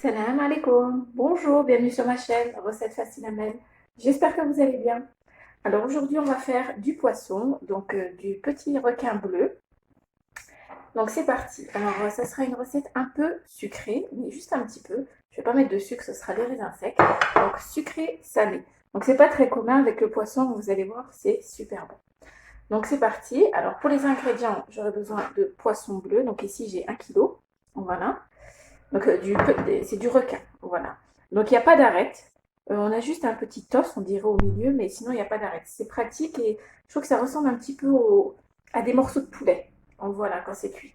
Salam alaikum. Bonjour, bienvenue sur ma chaîne Recettes Faciles Amel. J'espère que vous allez bien. Alors aujourd'hui, on va faire du poisson, donc du petit requin bleu. Donc c'est parti. Alors ça sera une recette un peu sucrée, mais juste un petit peu. Je vais pas mettre de sucre, ce sera des raisins secs. Donc sucré, salé. Donc c'est pas très commun avec le poisson, vous allez voir, c'est super bon. Donc c'est parti. Alors pour les ingrédients, j'aurai besoin de poisson bleu. Donc ici j'ai 1 kg. Voilà. Donc c'est du requin, voilà. Donc il n'y a pas d'arête. On a juste un petit os, on dirait au milieu, mais sinon il n'y a pas d'arête. C'est pratique et je trouve que ça ressemble un petit peu à des morceaux de poulet. Donc voilà, quand c'est cuit.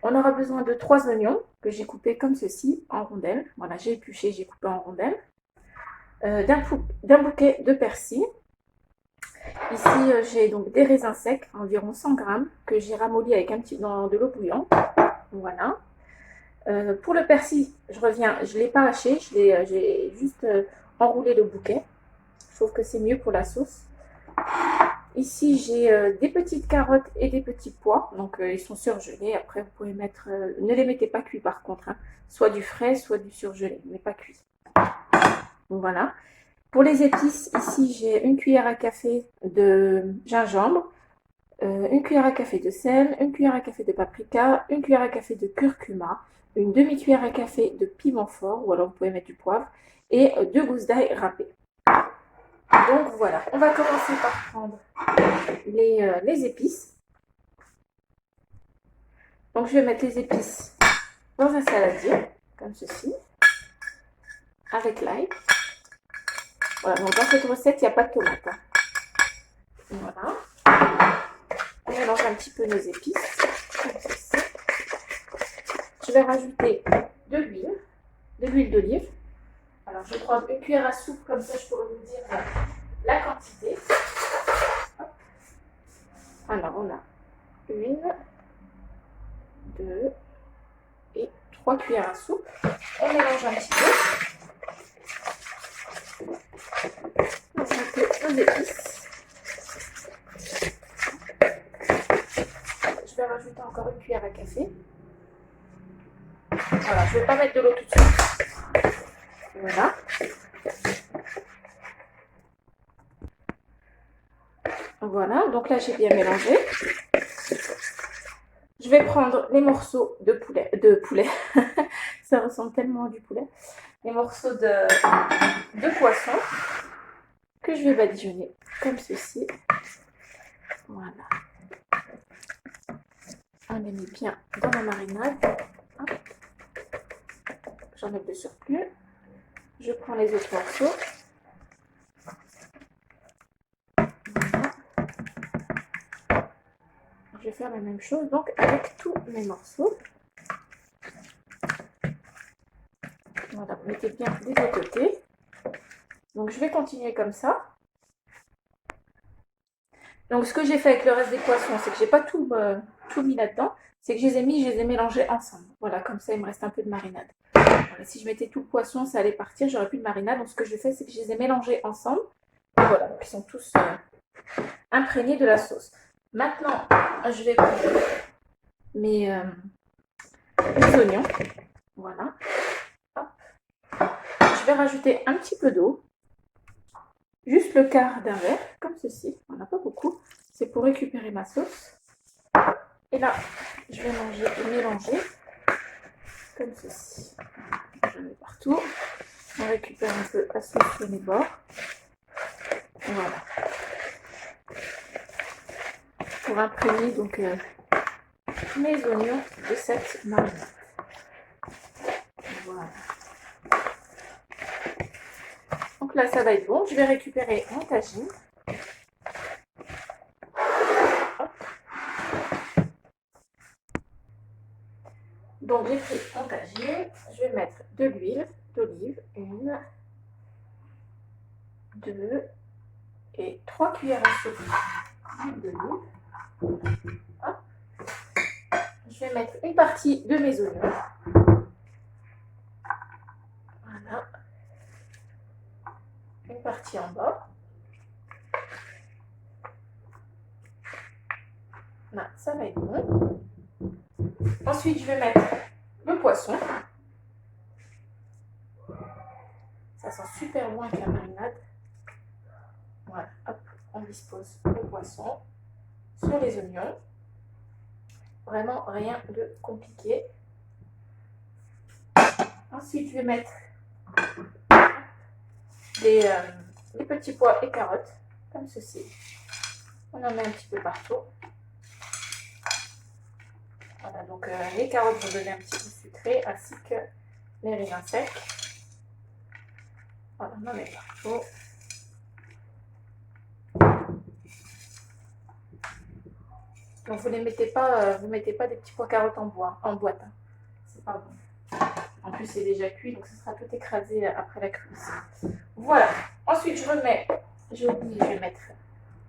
On aura besoin de 3 oignons que j'ai coupés comme ceci, en rondelles. Voilà, j'ai épluché, j'ai coupé en rondelles. D'un bouquet de persil. Ici, j'ai donc des raisins secs, environ 100 grammes, que j'ai ramollis avec un petit dans de l'eau bouillante. Voilà. Pour le persil, je reviens, je ne l'ai pas haché, j'ai juste enroulé le bouquet. Je trouve que c'est mieux pour la sauce. Ici, j'ai des petites carottes et des petits pois. Donc, ils sont surgelés. Après, vous pouvez mettre... ne les mettez pas cuits par contre. Hein. Soit du frais, soit du surgelé, mais pas cuit. Donc, voilà. Pour les épices, ici, j'ai une cuillère à café de gingembre, une cuillère à café de sel, une cuillère à café de paprika, une cuillère à café de curcuma, une demi-cuillère à café de piment fort, ou alors vous pouvez mettre du poivre, et 2 gousses d'ail râpées. Donc voilà, on va commencer par prendre les épices. Donc je vais mettre les épices dans un saladier, comme ceci, avec l'ail. Voilà, donc dans cette recette, il n'y a pas de tomate. Hein. Voilà. On mélange un petit peu nos épices, comme ceci. Je vais rajouter de l'huile d'olive. Alors, je vais prendre une cuillère à soupe, comme ça je pourrais vous dire la quantité. Hop. Alors, on a 1, 2 et 3 cuillères à soupe. On mélange un petit peu. On va mettre nos épices. Je vais rajouter encore une cuillère à café. Voilà, je ne vais pas mettre de l'eau tout de suite. Voilà. Voilà, donc là j'ai bien mélangé. Je vais prendre les morceaux de poulet, ça ressemble tellement à du poulet, les morceaux de poisson que je vais badigeonner comme ceci. Voilà. On les met bien dans la marinade. J'enlève le surplus. Je prends les autres morceaux. Voilà. Je vais faire la même chose donc avec tous mes morceaux. Voilà, vous mettez bien des deux côtés. Donc je vais continuer comme ça. Donc ce que j'ai fait avec le reste des poissons, c'est que j'ai pas tout mis là-dedans. C'est que je les ai mélangés ensemble. Voilà, comme ça il me reste un peu de marinade. Voilà, si je mettais tout le poisson, ça allait partir, j'aurais plus de marinade. Donc ce que je fais, c'est que je les ai mélangés ensemble. Et voilà, donc ils sont tous imprégnés de la sauce. Maintenant, je vais prendre mes oignons. Voilà. Hop. Je vais rajouter un petit peu d'eau. Juste le quart d'un verre, comme ceci. On n'a pas beaucoup. C'est pour récupérer ma sauce. Et là, je vais mélanger comme ceci. Je mets partout. On récupère un peu la sauce sur les bords. Voilà. Pour imprégner donc mes oignons de cette marinade. Voilà. Donc là, ça va être bon. Je vais récupérer mon tagine. Donc j'ai pris mon tagine. Je vais mettre de l'huile d'olive. 1, 2 et 3 cuillères à soupe d'huile d'olive. Je vais mettre une partie de mes oignons. Voilà. Une partie en bas. Là, ça va être bon. Ensuite, je vais mettre le poisson. sent super bon avec la marinade. Voilà, hop, on dispose le poisson sur les oignons. Vraiment rien de compliqué. Ensuite, je vais mettre des petits pois et carottes, comme ceci. On en met un petit peu partout. Voilà, donc les carottes vont donner un petit goût sucré, ainsi que les raisins secs. Voilà, on en met partout. Donc vous ne mettez pas, des petits pois carottes en boîte. Hein. C'est pas bon. En plus c'est déjà cuit, donc ce sera tout écrasé après la cuisson. Voilà. Ensuite je vais mettre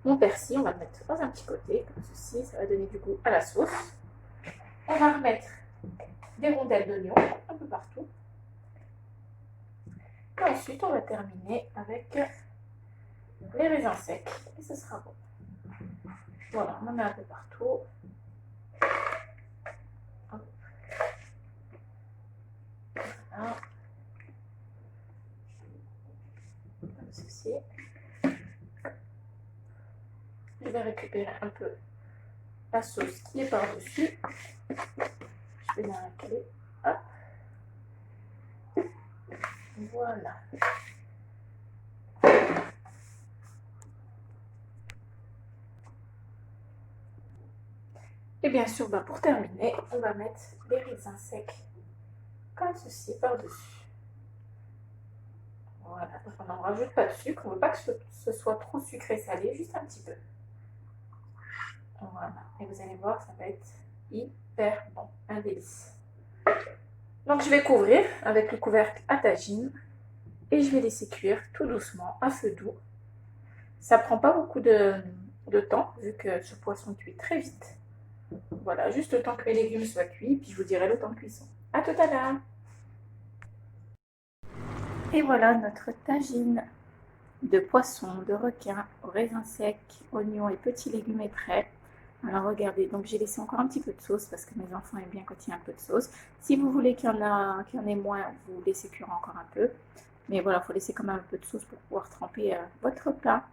mon persil. On va le mettre dans un petit côté, comme ceci. Ça va donner du goût à la sauce. On va remettre des rondelles d'oignon un peu partout. Et ensuite on va terminer avec les raisins secs. Et ce sera bon. Voilà, on en met un peu partout. Voilà. Comme ceci. Je vais récupérer un peu la sauce qui est par-dessus. Je vais la racler. Hop. Voilà. Et bien sûr, pour terminer, on va mettre les raisins secs comme ceci par-dessus. Voilà, donc on n'en rajoute pas de sucre, on ne veut pas que ce soit trop sucré salé, juste un petit peu. Voilà, et vous allez voir, ça va être hyper bon, un délice. Donc je vais couvrir avec le couvercle à tagine et je vais laisser cuire tout doucement à feu doux. Ça prend pas beaucoup de temps vu que ce poisson cuit très vite. Voilà, juste le temps que les légumes soient cuits, puis je vous dirai le temps de cuisson. À tout à l'heure. Et voilà notre tagine de poisson, de requin, aux raisins secs, oignons et petits légumes est prêt. Alors regardez, donc j'ai laissé encore un petit peu de sauce parce que mes enfants aiment bien quand il y a un peu de sauce. Si vous voulez qu'il y en ait moins, vous laissez cuire encore un peu. Mais voilà, il faut laisser quand même un peu de sauce pour pouvoir tremper votre plat.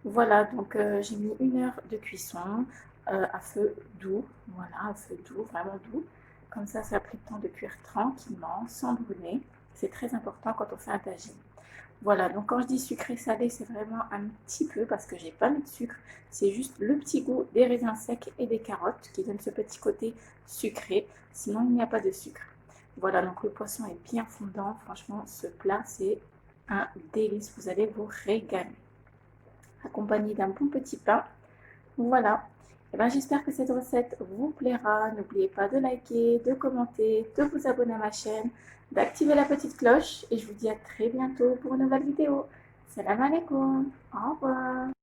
Voilà, donc j'ai mis 1 heure de cuisson à feu doux. Voilà, à feu doux, vraiment doux. Comme ça a pris le temps de cuire tranquillement, sans brûler. C'est très important quand on fait un tagine. Voilà, donc quand je dis sucré salé, c'est vraiment un petit peu parce que j'ai pas mis de sucre. C'est juste le petit goût des raisins secs et des carottes qui donne ce petit côté sucré. Sinon, il n'y a pas de sucre. Voilà, donc le poisson est bien fondant. Franchement, ce plat, c'est un délice. Vous allez vous régaler. Accompagné d'un bon petit pain. Voilà. Et ben, j'espère que cette recette vous plaira. N'oubliez pas de liker, de commenter, de vous abonner à ma chaîne, d'activer la petite cloche et je vous dis à très bientôt pour une nouvelle vidéo. Salam alaikum. Au revoir.